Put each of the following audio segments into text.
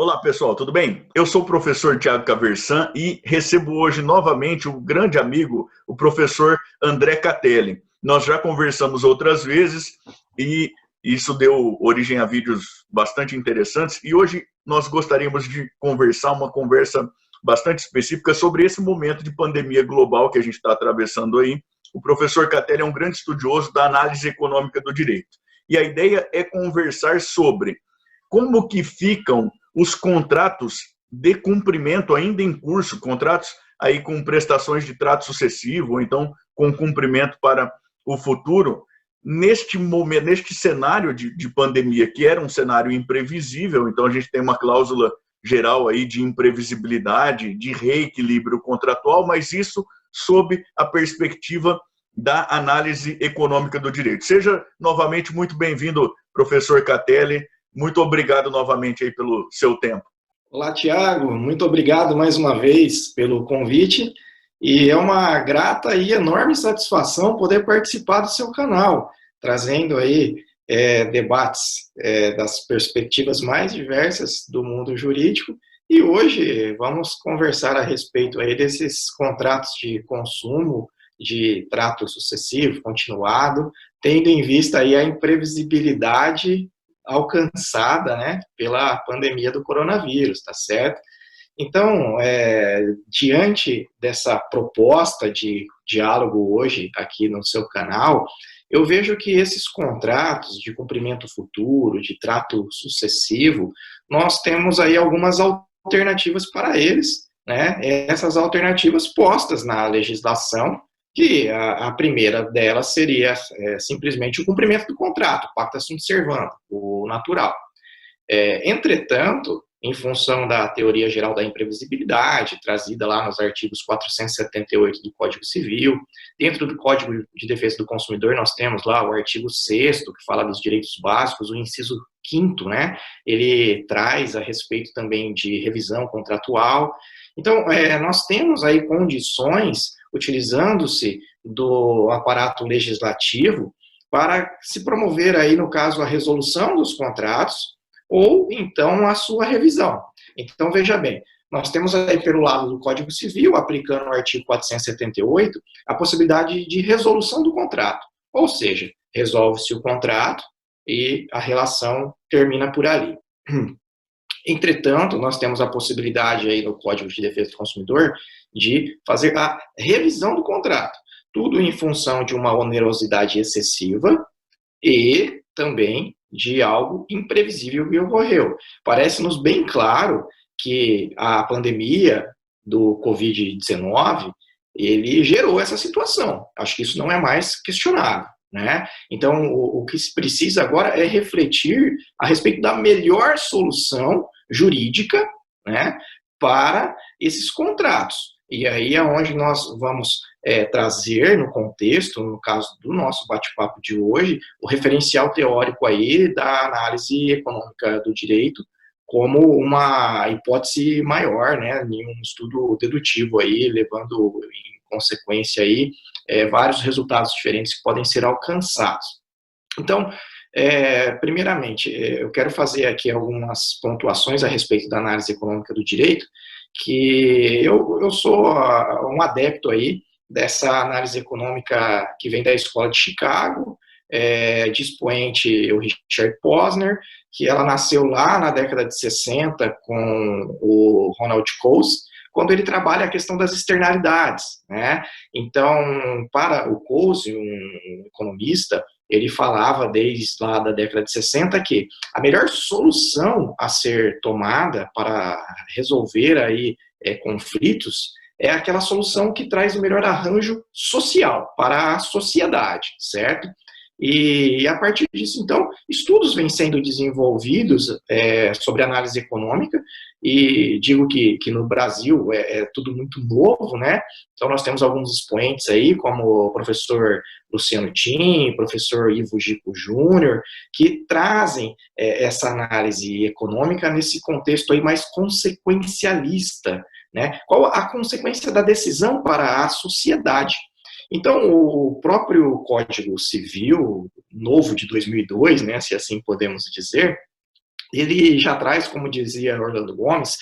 Olá, pessoal, tudo bem? Eu sou o professor Tiago Caversan e recebo hoje novamente um grande amigo, o professor André Catelli. Nós já conversamos outras vezes e isso deu origem a vídeos bastante interessantes e hoje nós gostaríamos de conversar uma conversa bastante específica sobre esse momento de pandemia global que a gente está atravessando aí. O professor Catelli é um grande estudioso da análise econômica do direito e a ideia é conversar sobre como que ficam os contratos de cumprimento ainda em curso, contratos aí com prestações de trato sucessivo, ou então com cumprimento para o futuro, neste momento, neste cenário de pandemia, que era um cenário imprevisível, então a gente tem uma cláusula geral aí de imprevisibilidade, de reequilíbrio contratual, mas isso sob a perspectiva da análise econômica do direito. Seja novamente muito bem-vindo, professor Catelli. Muito obrigado novamente aí pelo seu tempo. Olá, Tiago. Muito obrigado mais uma vez pelo convite. E é uma grata e enorme satisfação poder participar do seu canal, trazendo aí debates das perspectivas mais diversas do mundo jurídico. E hoje vamos conversar a respeito aí desses contratos de consumo, de trato sucessivo, continuado, tendo em vista aí a imprevisibilidade alcançada, né, pela pandemia do coronavírus, tá certo? Então, diante dessa proposta de diálogo hoje aqui no seu canal, eu vejo que esses contratos de cumprimento futuro, de trato sucessivo, nós temos aí algumas alternativas para eles, né? Essas alternativas postas na legislação, que a primeira delas seria simplesmente o cumprimento do contrato, pacta sunt servanda, o natural. Entretanto, em função da teoria geral da imprevisibilidade, trazida lá nos artigos 478 do Código Civil, dentro do Código de Defesa do Consumidor nós temos lá o artigo 6º, que fala dos direitos básicos, o inciso 5º, né, ele traz a respeito também de revisão contratual. Então, nós temos aí condições, utilizando-se do aparato legislativo, para se promover aí, no caso, a resolução dos contratos, ou então a sua revisão. Então, veja bem, nós temos aí pelo lado do Código Civil, aplicando o artigo 478, a possibilidade de resolução do contrato, ou seja, resolve-se o contrato e a relação termina por ali. Entretanto, nós temos a possibilidade aí no Código de Defesa do Consumidor de fazer a revisão do contrato, tudo em função de uma onerosidade excessiva e também de algo imprevisível que ocorreu. Parece-nos bem claro que a pandemia do Covid-19, ele gerou essa situação. Acho que isso não é mais questionável, né? Então, o que se precisa agora é refletir a respeito da melhor solução jurídica, né, para esses contratos. E aí é onde nós vamos trazer no contexto, no caso do nosso bate-papo de hoje, o referencial teórico aí da análise econômica do direito como uma hipótese maior, né, em um estudo dedutivo aí, levando em consequência aí vários resultados diferentes que podem ser alcançados. Então, primeiramente, eu quero fazer aqui algumas pontuações a respeito da análise econômica do direito, que eu sou um adepto aí dessa análise econômica que vem da Escola de Chicago, de expoente o Richard Posner, que ela nasceu lá na década de 60 com o Ronald Coase, quando ele trabalha a questão das externalidades, né? Então, para o Coase, um economista, ele falava desde lá da década de 60 que a melhor solução a ser tomada para resolver aí conflitos é aquela solução que traz o melhor arranjo social para a sociedade, certo? E a partir disso, então, estudos vêm sendo desenvolvidos sobre análise econômica, e digo que no Brasil é tudo muito novo, né? Então, nós temos alguns expoentes aí, como o professor Luciano Tim, professor Ivo Gico Júnior, que trazem essa análise econômica nesse contexto aí mais consequencialista, né? Qual a consequência da decisão para a sociedade? Então, o próprio Código Civil, novo de 2002, né, se assim podemos dizer, ele já traz, como dizia Orlando Gomes,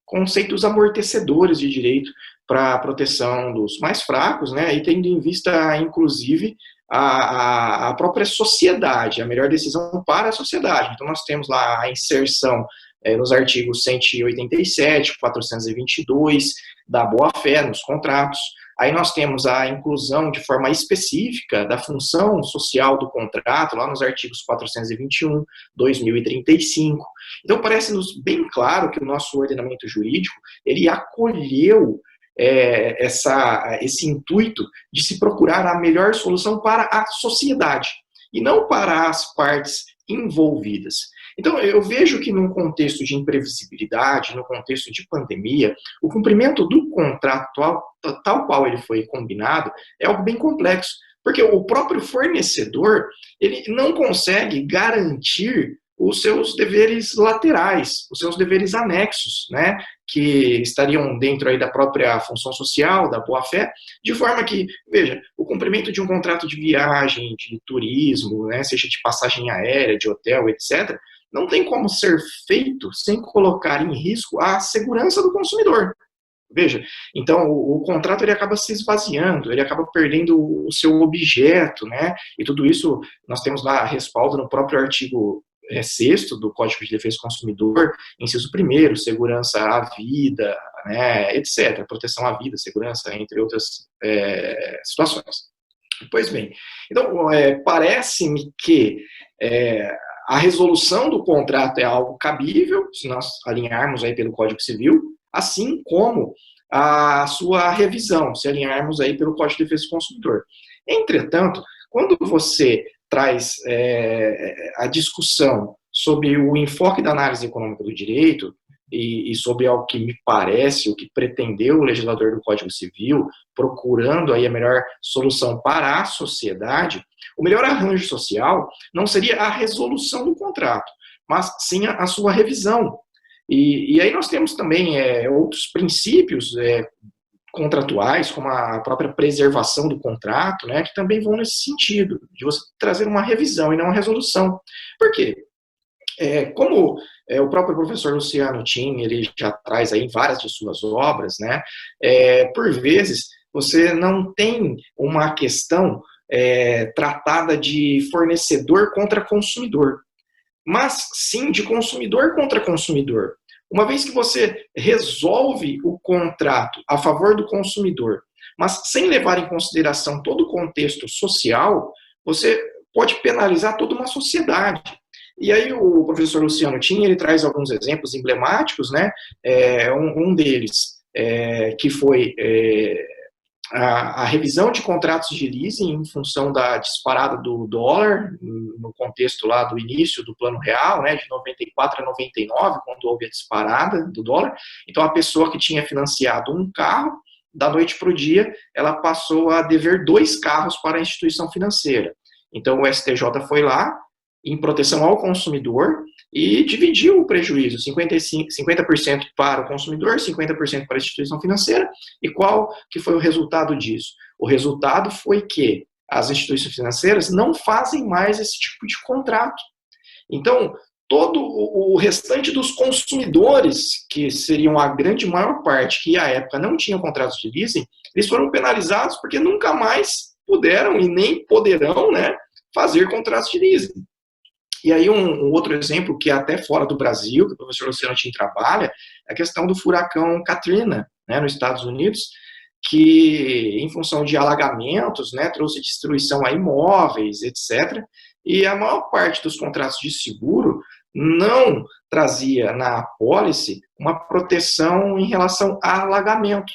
conceitos amortecedores de direito para a proteção dos mais fracos, né, e tendo em vista, inclusive, a própria sociedade, a melhor decisão para a sociedade. Então, nós temos lá a inserção nos artigos 187, 422 da boa-fé nos contratos. Aí nós temos a inclusão de forma específica da função social do contrato, lá nos artigos 421, 2035. Então, parece-nos bem claro que o nosso ordenamento jurídico, ele acolheu esse intuito de se procurar a melhor solução para a sociedade, e não para as partes envolvidas. Então, eu vejo que num contexto de imprevisibilidade, no contexto de pandemia, o cumprimento do contrato tal qual ele foi combinado é algo bem complexo, porque o próprio fornecedor, ele não consegue garantir os seus deveres laterais, os seus deveres anexos, né, que estariam dentro aí da própria função social, da boa-fé, de forma que, veja, o cumprimento de um contrato de viagem, de turismo, né, seja de passagem aérea, de hotel, etc., não tem como ser feito sem colocar em risco a segurança do consumidor. Veja, então o contrato ele acaba se esvaziando, ele acaba perdendo o seu objeto, né, e tudo isso nós temos lá respaldo no próprio artigo 6º do Código de Defesa do Consumidor, inciso 1º, segurança à vida, né, etc., proteção à vida, segurança, entre outras situações. Pois bem, então parece-me que a resolução do contrato é algo cabível, se nós alinharmos aí pelo Código Civil, assim como a sua revisão, se alinharmos aí pelo Código de Defesa do Consumidor. Entretanto, quando você traz a discussão sobre o enfoque da análise econômica do direito e sobre algo que me parece, o que pretendeu o legislador do Código Civil, procurando aí a melhor solução para a sociedade, o melhor arranjo social não seria a resolução do contrato, mas sim a sua revisão. E aí nós temos também outros princípios contratuais, como a própria preservação do contrato, né, que também vão nesse sentido, de você trazer uma revisão e não uma resolução. Por quê? Como o próprio professor Luciano Tim, ele já traz aí em várias de suas obras, né, por vezes você não tem uma questão tratada de fornecedor contra consumidor, mas sim de consumidor contra consumidor. Uma vez que você resolve o contrato a favor do consumidor, mas sem levar em consideração todo o contexto social, você pode penalizar toda uma sociedade. E aí o professor Luciano Tim, ele traz alguns exemplos emblemáticos, né? Um deles que foi a revisão de contratos de leasing em função da disparada do dólar, no contexto lá do início do Plano Real, né, de 94 a 99, quando houve a disparada do dólar. Então, a pessoa que tinha financiado um carro, da noite para o dia, ela passou a dever 2 carros para a instituição financeira. Então, o STJ foi lá, em proteção ao consumidor, e dividiu o prejuízo, 50% para o consumidor, 50% para a instituição financeira. E qual que foi o resultado disso? O resultado foi que as instituições financeiras não fazem mais esse tipo de contrato. Então, todo o restante dos consumidores, que seriam a grande maior parte, que à época não tinham contratos de leasing, eles foram penalizados porque nunca mais puderam e nem poderão, né, fazer contratos de leasing. E aí um outro exemplo, que é até fora do Brasil, que o professor Luciano Tim trabalha, é a questão do furacão Katrina, né, nos Estados Unidos, que em função de alagamentos, né, trouxe destruição a imóveis, etc. E a maior parte dos contratos de seguro não trazia na apólice uma proteção em relação a alagamento.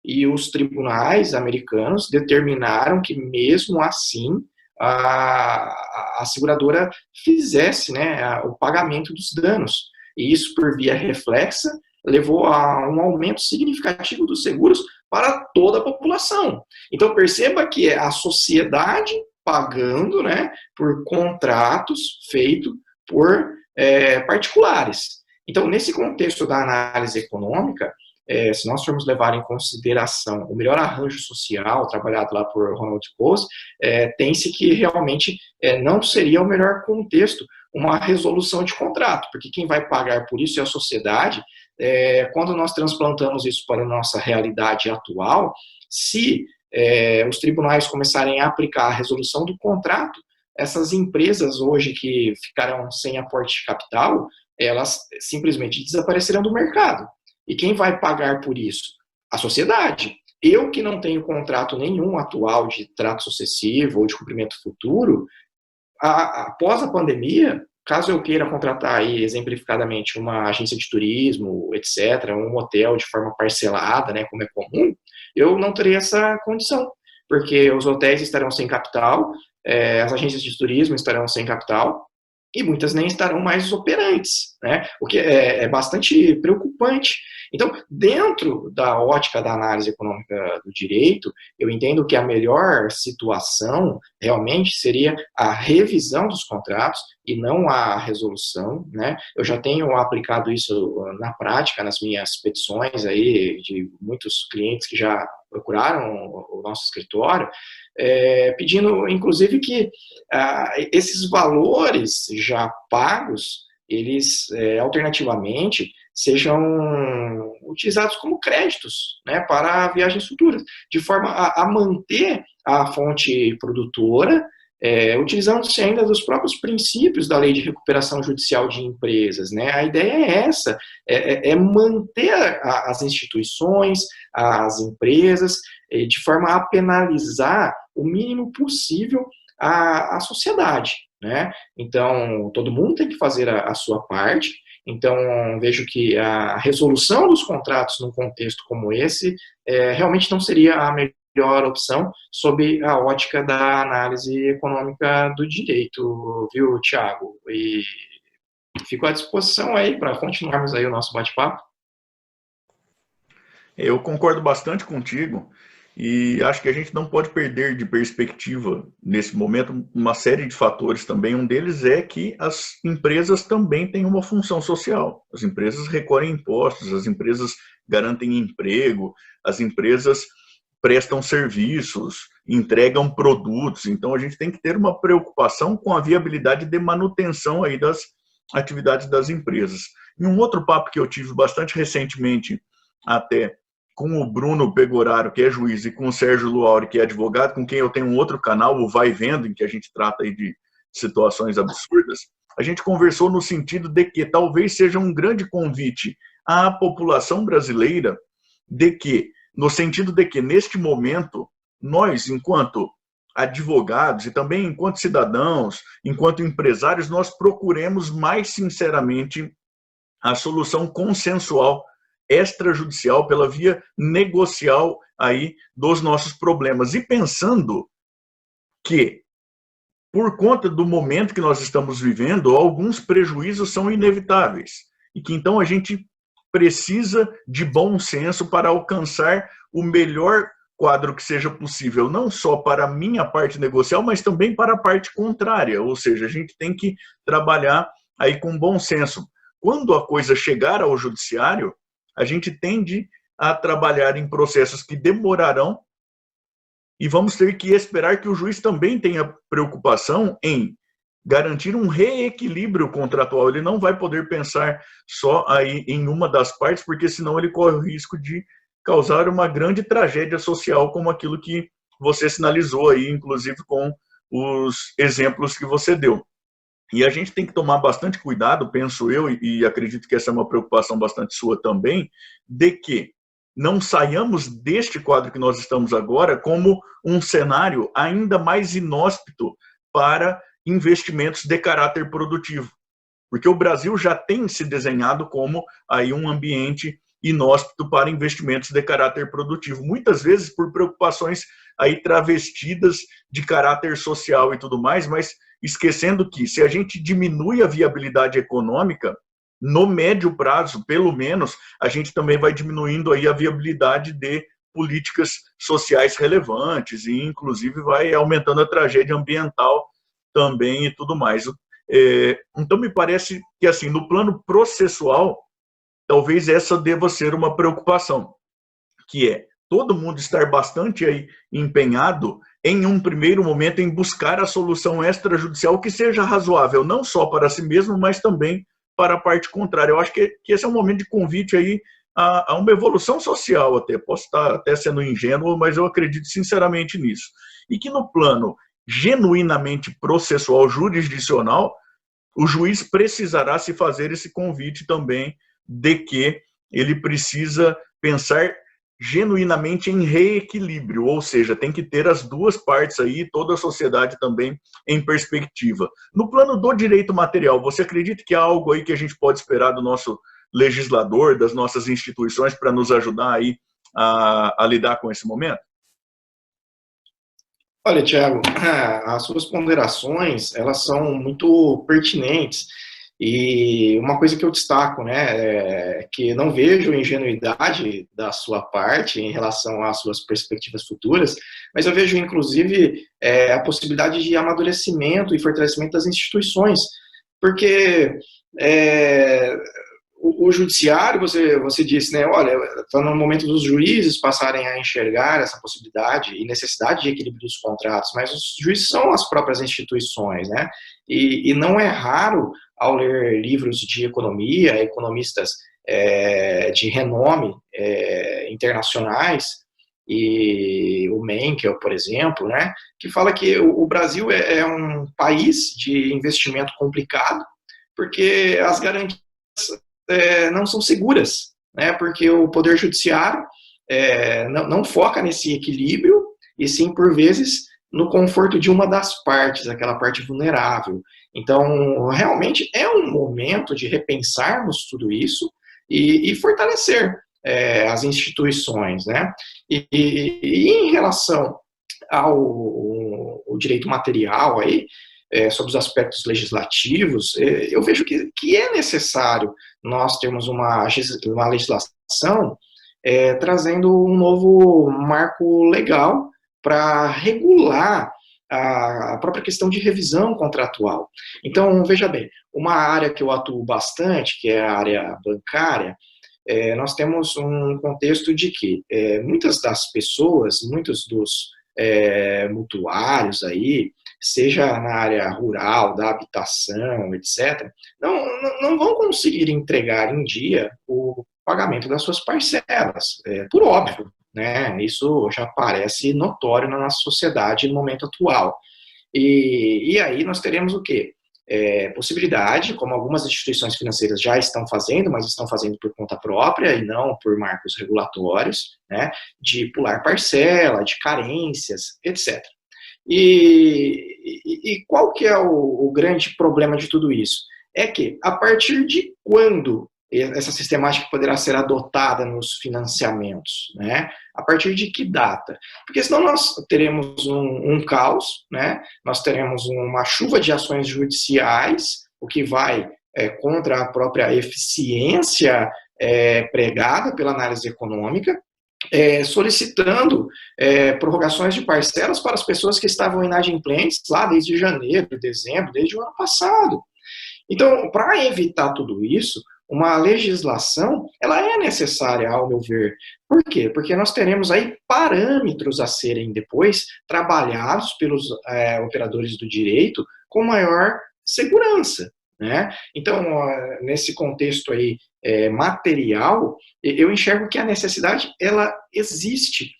E os tribunais americanos determinaram que mesmo assim a seguradora fizesse, né, o pagamento dos danos. E isso, por via reflexa, levou a um aumento significativo dos seguros para toda a população. Então, perceba que é a sociedade pagando, né, por contratos feitos por particulares. Então, nesse contexto da análise econômica, se nós formos levar em consideração o melhor arranjo social trabalhado lá por Ronald Coase, tem-se que realmente não seria o melhor contexto uma resolução de contrato, porque quem vai pagar por isso é a sociedade. Quando nós transplantamos isso para a nossa realidade atual, se os tribunais começarem a aplicar a resolução do contrato, essas empresas hoje que ficarão sem aporte de capital, elas simplesmente desaparecerão do mercado. E quem vai pagar por isso? A sociedade. Eu que não tenho contrato nenhum atual de trato sucessivo ou de cumprimento futuro, após a pandemia, caso eu queira contratar aí, exemplificadamente, uma agência de turismo, etc., um hotel de forma parcelada, né, como é comum, eu não terei essa condição, porque os hotéis estarão sem capital, as agências de turismo estarão sem capital, e muitas nem estarão mais operantes, né? O que é bastante preocupante. Então, dentro da ótica da análise econômica do direito, eu entendo que a melhor situação realmente seria a revisão dos contratos e não a resolução, né? Eu já tenho aplicado isso na prática, nas minhas petições aí de muitos clientes que já procuraram o nosso escritório, pedindo, inclusive, que esses valores já pagos, eles, alternativamente, sejam utilizados como créditos, né, para viagens futuras, de forma a manter a fonte produtora, utilizando-se ainda dos próprios princípios da Lei de Recuperação Judicial de Empresas, né? A ideia é essa, manter as instituições, as empresas, de forma a penalizar o mínimo possível a sociedade, né? Então, todo mundo tem que fazer a sua parte. Então, vejo que a resolução dos contratos num contexto como esse realmente não seria a melhor opção sob a ótica da análise econômica do direito, viu, Thiago? E fico à disposição aí para continuarmos aí o nosso bate-papo. Eu concordo bastante contigo e acho que a gente não pode perder de perspectiva, nesse momento, uma série de fatores também. Um deles é que as empresas também têm uma função social. As empresas recolhem impostos, as empresas garantem emprego, as empresas prestam serviços, entregam produtos. Então, a gente tem que ter uma preocupação com a viabilidade de manutenção aí das atividades das empresas. E um outro papo que eu tive bastante recentemente, até com o Bruno Pegoraro, que é juiz, e com o Sérgio Luauri, que é advogado, com quem eu tenho um outro canal, o Vai Vendo, em que a gente trata aí de situações absurdas, a gente conversou no sentido de que talvez seja um grande convite à população brasileira de que, no sentido de que, neste momento, nós, enquanto advogados e também enquanto cidadãos, enquanto empresários, nós procuremos mais sinceramente a solução consensual extrajudicial, pela via negocial aí dos nossos problemas. E pensando que, por conta do momento que nós estamos vivendo, alguns prejuízos são inevitáveis. E que então a gente precisa de bom senso para alcançar o melhor quadro que seja possível, não só para a minha parte negocial, mas também para a parte contrária. Ou seja, a gente tem que trabalhar aí com bom senso. Quando a coisa chegar ao judiciário, a gente tende a trabalhar em processos que demorarão e vamos ter que esperar que o juiz também tenha preocupação em garantir um reequilíbrio contratual. Ele não vai poder pensar só aí em uma das partes, porque senão ele corre o risco de causar uma grande tragédia social, como aquilo que você sinalizou aí, inclusive com os exemplos que você deu. E a gente tem que tomar bastante cuidado, penso eu, e acredito que essa é uma preocupação bastante sua também, de que não saiamos deste quadro que nós estamos agora como um cenário ainda mais inóspito para investimentos de caráter produtivo. Porque o Brasil já tem se desenhado como aí um ambiente inóspito para investimentos de caráter produtivo, muitas vezes por preocupações aí travestidas de caráter social e tudo mais, mas esquecendo que se a gente diminui a viabilidade econômica, no médio prazo, pelo menos, a gente também vai diminuindo aí a viabilidade de políticas sociais relevantes e, inclusive, vai aumentando a tragédia ambiental também e tudo mais. Então, me parece que, assim, no plano processual, talvez essa deva ser uma preocupação, que é todo mundo estar bastante aí empenhado em um primeiro momento em buscar a solução extrajudicial que seja razoável, não só para si mesmo, mas também para a parte contrária. Eu acho que esse é um momento de convite aí a uma evolução social até. Posso estar até sendo ingênuo, mas eu acredito sinceramente nisso. E que no plano genuinamente processual jurisdicional, o juiz precisará se fazer esse convite também de que ele precisa pensar genuinamente em reequilíbrio, ou seja, tem que ter as duas partes aí, toda a sociedade também em perspectiva. No plano do direito material, você acredita que há algo aí que a gente pode esperar do nosso legislador, das nossas instituições, para nos ajudar aí a lidar com esse momento? Olha, Tiago, as suas ponderações, elas são muito pertinentes. E uma coisa que eu destaco, né, é que não vejo ingenuidade da sua parte em relação às suas perspectivas futuras, mas eu vejo, inclusive, a possibilidade de amadurecimento e fortalecimento das instituições, porque o judiciário, você disse, né, olha, está no momento dos juízes passarem a enxergar essa possibilidade e necessidade de equilíbrio dos contratos, mas os juízes são as próprias instituições, né, e não é raro, ao ler livros de economia, economistas de renome internacionais, e o Menkel, por exemplo, né, que fala que o Brasil é um país de investimento complicado, porque as garantias não são seguras, né, porque o Poder Judiciário não foca nesse equilíbrio, e sim, por vezes, no conforto de uma das partes, aquela parte vulnerável. Então, realmente é um momento de repensarmos tudo isso e fortalecer as instituições, né? E em relação ao direito material aí, sobre os aspectos legislativos, eu vejo que é necessário nós termos uma legislação trazendo um novo marco legal para regular a própria questão de revisão contratual. Então, veja bem, uma área que eu atuo bastante, que é a área bancária, nós temos um contexto de que muitas das pessoas, muitos dos mutuários aí, seja na área rural, da habitação, etc., não vão conseguir entregar em dia o pagamento das suas parcelas, por óbvio, né? Isso já parece notório na nossa sociedade no momento atual. E aí nós teremos o quê? Possibilidade, como algumas instituições financeiras já estão fazendo, mas estão fazendo por conta própria e não por marcos regulatórios, né, de pular parcela, de carências, etc. E qual que é o grande problema de tudo isso? É que, a partir de quando essa sistemática poderá ser adotada nos financiamentos, né? A partir de que data? Porque senão nós teremos um caos, né? Nós teremos uma chuva de ações judiciais, o que vai contra a própria eficiência pregada pela análise econômica, solicitando prorrogações de parcelas para as pessoas que estavam inadimplentes lá desde janeiro, dezembro, desde o ano passado. Então, para evitar tudo isso, uma legislação, ela é necessária, ao meu ver. Por quê? Porque nós teremos aí parâmetros a serem depois trabalhados pelos operadores do direito com maior segurança, né? Então, nesse contexto aí material, eu enxergo que a necessidade, ela existe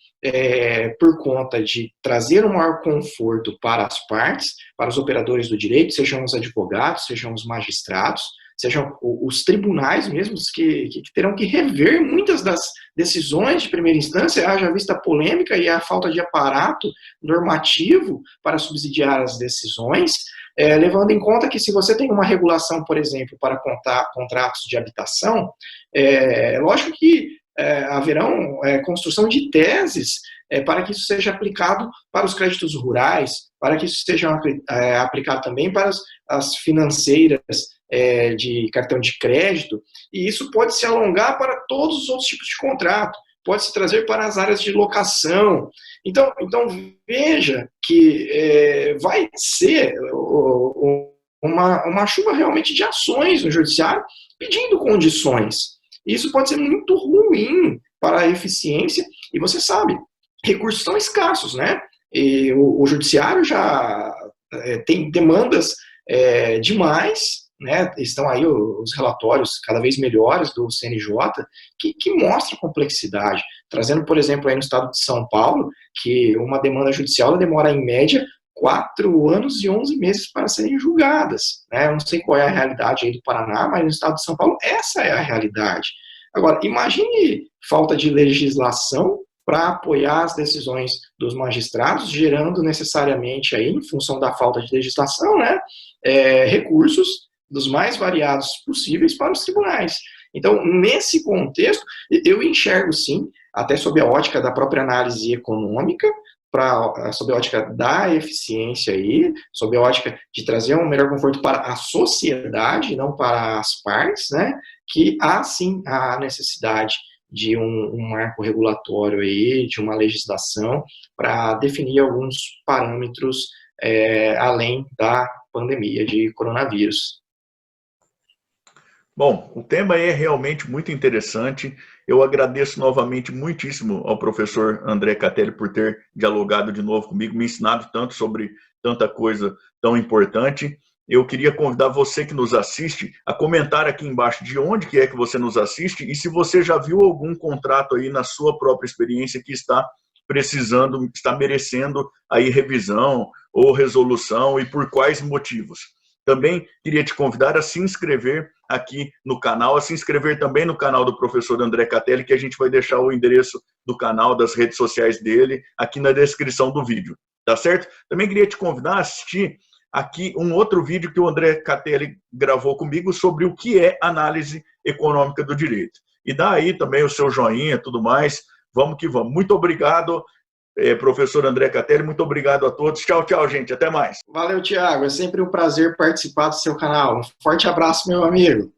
por conta de trazer um maior conforto para as partes, para os operadores do direito, sejam os advogados, sejam os magistrados, sejam os tribunais mesmos que terão que rever muitas das decisões de primeira instância, haja vista a polêmica e a falta de aparato normativo para subsidiar as decisões, levando em conta que se você tem uma regulação, por exemplo, para contratos de habitação, lógico que haverão construção de teses para que isso seja aplicado para os créditos rurais, para que isso seja aplicado também para as financeiras de cartão de crédito, e isso pode se alongar para todos os outros tipos de contrato, pode se trazer para as áreas de locação. Então veja que vai ser uma chuva realmente de ações no judiciário pedindo condições. Isso pode ser muito ruim para a eficiência, e você sabe, recursos são escassos, né? E o judiciário já tem demandas demais, né? Estão aí os relatórios cada vez melhores do CNJ, que mostram a complexidade, trazendo, por exemplo, aí no estado de São Paulo, que uma demanda judicial demora, em média, 4 anos e 11 meses para serem julgadas, né? Eu não sei qual é a realidade aí do Paraná, mas no estado de São Paulo, essa é a realidade. Agora, imagine falta de legislação para apoiar as decisões dos magistrados, gerando necessariamente, aí, em função da falta de legislação, né, recursos dos mais variados possíveis para os tribunais. Então, nesse contexto, eu enxergo, sim, até sob a ótica da própria análise econômica, sob a ótica da eficiência aí, sob a ótica de trazer um melhor conforto para a sociedade, não para as partes, né, que há sim a necessidade de um marco regulatório aí, de uma legislação para definir alguns parâmetros além da pandemia de coronavírus. Bom, o tema é realmente muito interessante. Eu agradeço novamente muitíssimo ao professor André Catelli por ter dialogado de novo comigo, me ensinado tanto sobre tanta coisa tão importante. Eu queria convidar você que nos assiste a comentar aqui embaixo de onde que é que você nos assiste e se você já viu algum contrato aí na sua própria experiência que está precisando, está merecendo aí revisão ou resolução e por quais motivos. Também queria te convidar a se inscrever aqui no canal, a se inscrever também no canal do professor André Catelli, que a gente vai deixar o endereço do canal, das redes sociais dele, aqui na descrição do vídeo, tá certo? Também queria te convidar a assistir aqui um outro vídeo que o André Catelli gravou comigo sobre o que é análise econômica do direito. E dá aí também o seu joinha e tudo mais. Vamos que vamos. Muito obrigado, professor André Catelli, muito obrigado a todos. Tchau, tchau, gente. Até mais. Valeu, Tiago. É sempre um prazer participar do seu canal. Um forte abraço, meu amigo.